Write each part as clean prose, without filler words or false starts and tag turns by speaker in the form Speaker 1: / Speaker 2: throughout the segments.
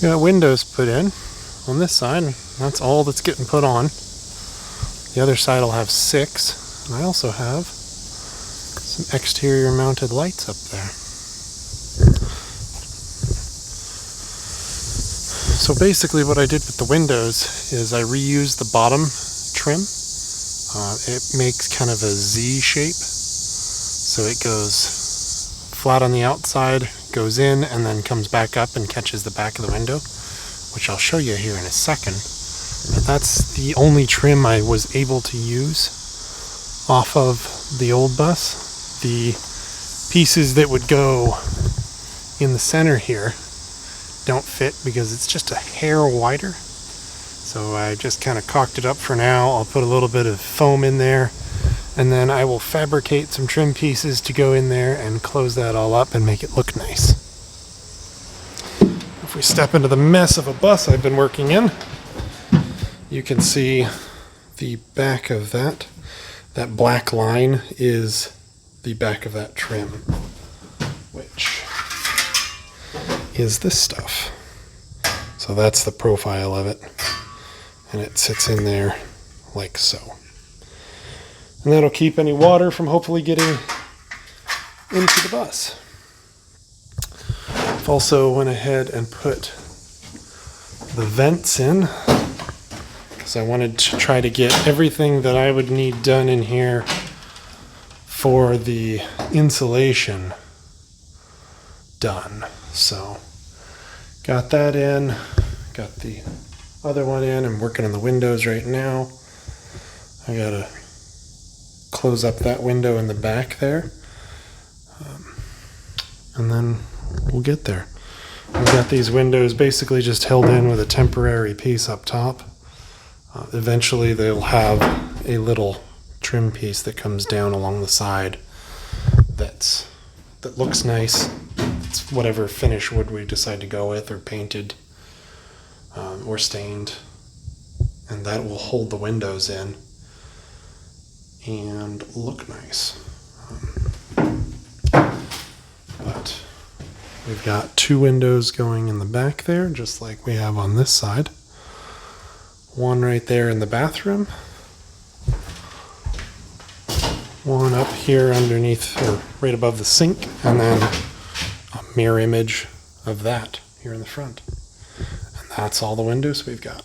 Speaker 1: Got windows put in on this side. That's all that's getting put on. The other side will have 6. And I also have some exterior mounted lights up there. So basically what I did with the windows is I reused the bottom trim. It makes kind of a Z shape. So it goes flat on the outside, goes in, and then comes back up and catches the back of the window, which I'll show you here in a second. But that's the only trim I was able to use off of the old bus. The pieces that would go in the center here don't fit because it's just a hair wider. So I just kind of caulked it up for now. I'll put a little bit of foam in there, and then I will fabricate some trim pieces to go in there and close that all up and make it look nice. If we step into the mess of a bus I've been working in, you can see the back of that. That black line is the back of that trim, which is this stuff. So that's the profile of it, and it sits in there like so. And that'll keep any water from hopefully getting into the bus. I've also went ahead and put the vents in because I wanted to try to get everything that I would need done in here for the insulation done. So got that in, got the other one in. I'm working on the windows right now. I gotta close up that window in the back there, and then we'll get there. I've got these windows basically just held in with a temporary piece up top. Eventually they'll have a little trim piece that comes down along the side that looks nice. It's whatever finish wood we decide to go with, or painted or stained, and that will hold the windows in and look nice. But we've got 2 windows going in the back there, just like we have on this side. One right there in the bathroom. One up here underneath, or right above the sink, and then a mirror image of that here in the front. And that's all the windows we've got.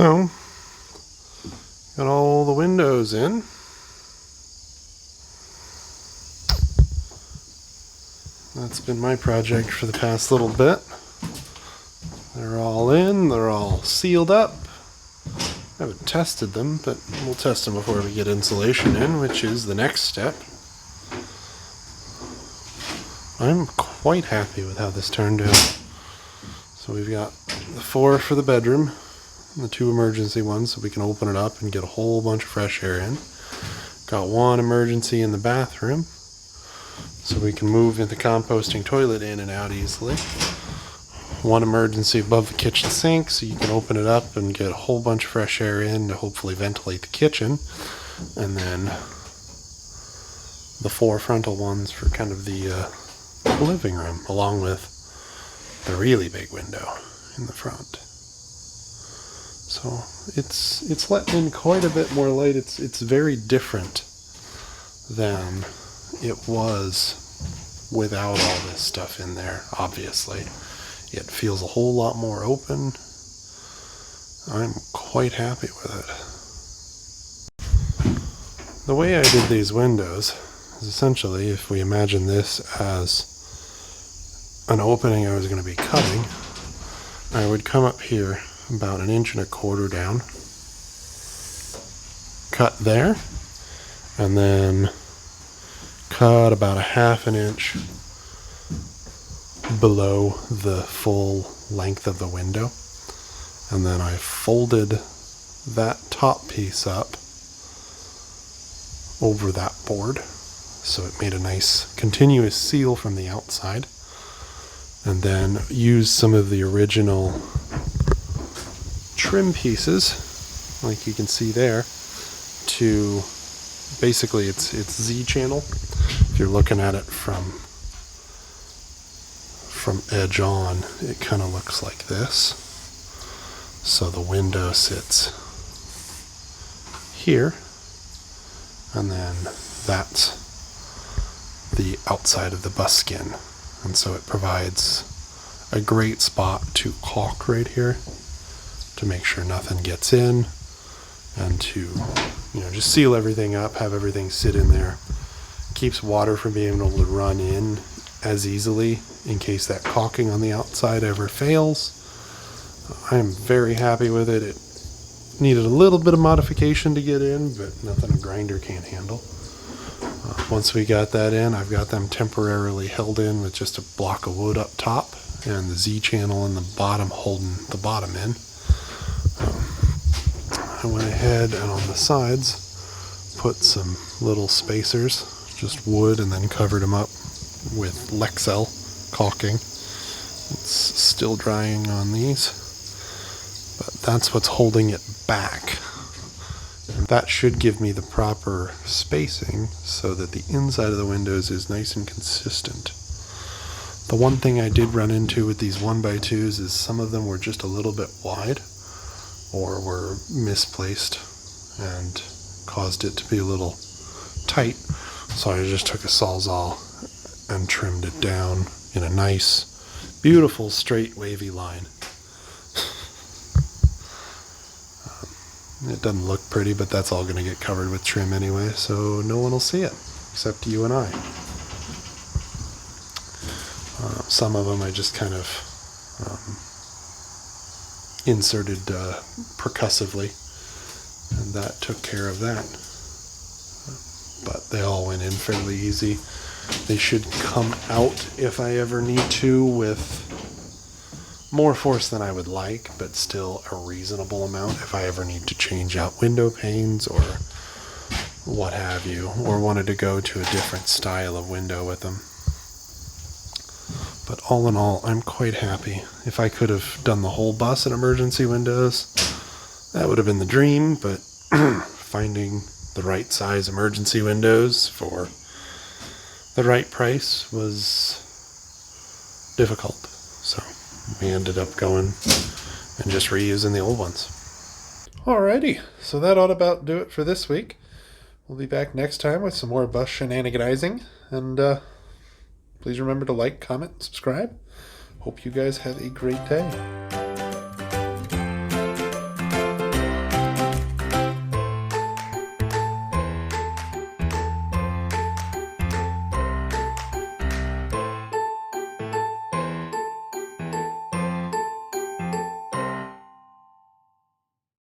Speaker 1: So, got all the windows in. That's been my project for the past little bit. They're all in, they're all sealed up. I haven't tested them, but we'll test them before we get insulation in, which is the next step. I'm quite happy with how this turned out. So we've got the 4 for the bedroom, and the 2 emergency ones, so we can open it up and get a whole bunch of fresh air in. Got 1 emergency in the bathroom, so we can move the composting toilet in and out easily. 1 emergency above the kitchen sink, so you can open it up and get a whole bunch of fresh air in to hopefully ventilate the kitchen. And then the 4 frontal ones for kind of the living room, along with the really big window in the front. So it's letting in quite a bit more light. It's very different than it was without all this stuff in there, obviously. It feels a whole lot more open. I'm quite happy with it. The way I did these windows is essentially, if we imagine this as an opening I was going to be cutting, I would come up here about 1.25 inches down, cut there, and then cut about 1/2 inch below the full length of the window, and then I folded that top piece up over that board, so it made a nice continuous seal from the outside, and then used some of the original trim pieces, like you can see there, to basically it's Z channel. If you're looking at it from edge on, it kind of looks like this. So the window sits here, and then that's the outside of the bus skin, and so it provides a great spot to caulk right here to make sure nothing gets in, and to just seal everything up, have everything sit in there. Keeps water from being able to run in as easily in case that caulking on the outside ever fails. I am very happy with it. It needed a little bit of modification to get in, but nothing a grinder can't handle. Once we got that in, I've got them temporarily held in with just a block of wood up top and the Z channel in the bottom holding the bottom in. I went ahead and on the sides put some little spacers, just wood, and then covered them up with Lexel caulking. It's still drying on these, but that's what's holding it back. And that should give me the proper spacing so that the inside of the windows is nice and consistent. The one thing I did run into with these 1x2s is some of them were just a little bit wide or were misplaced and caused it to be a little tight. So I just took a Sawzall and trimmed it down in a nice, beautiful, straight, wavy line. It doesn't look pretty, but that's all going to get covered with trim anyway, so no one will see it, except you and I. Some of them I just kind of inserted percussively, and that took care of that. But they all went in fairly easy. They should come out if I ever need to with more force than I would like, but still a reasonable amount if I ever need to change out window panes or what have you, or wanted to go to a different style of window with them. But all in all, I'm quite happy. If I could have done the whole bus in emergency windows, that would have been the dream, but finding the right size emergency windows for the right price was difficult. So we ended up going and just reusing the old ones. Alrighty, so that ought about do it for this week. We'll be back next time with some more bus shenaniganizing, and please remember to like, comment, and subscribe. Hope you guys have a great day.